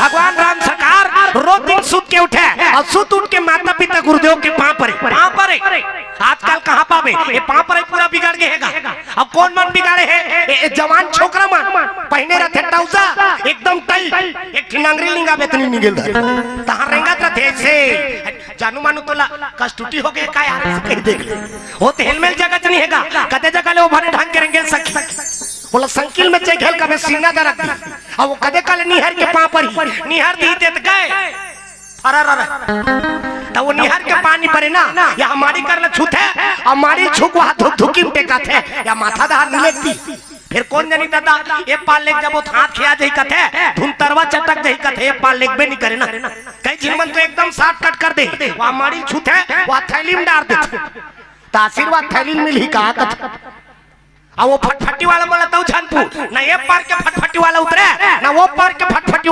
भगवान राम सरकार रोज दिन सुत के उठे और सुत उठ के माता पिता गुरुदेव के पांव परे आजकल कहाँ पावे ये पांव परे पूरा बिगाड़ के हैगा। अब कौन मन बिगाड़े है जवान छोकरा मन पहने रहते ट्राउजर एकदम टाइट एक ठिनांगरी लिंगा बेतनी निकल तहां रेंगत रहते से जानू मानू तोला कष्टुटी हो गए का यार कह देख वो तो हेलमेट जगह नहीं हैगा कते जगह ले वो भरे ढंग के रेंगेल सखी बोला संकिल में चे घेल का सीना दे रख दी अब वो कदे काले निहर के पांव पर निहर दी देत गए फरार तो वो निहर के पानी परे ना या हमारी करना छूत है हमारी छुक वहां धुक धुकी टेका थे या माथा दहार निलेती फिर कौन जानी दादा ये पाल लेक जब वो हाथ खिया जही कथे धुनतरवा चटक जही कथे ये पाल लेक बे नहीं करे ना कई जिनमन तो एकदम साफ कट कर दे वो हमारी छूत है वो थैली में डाल देते तो आशीर्वाद थैली में मिली कहा कथा अब वो फटफटी वाला बोला तो जानपू ना ये पार के फटफटी वाला उतरे ना वो पार के फटफटी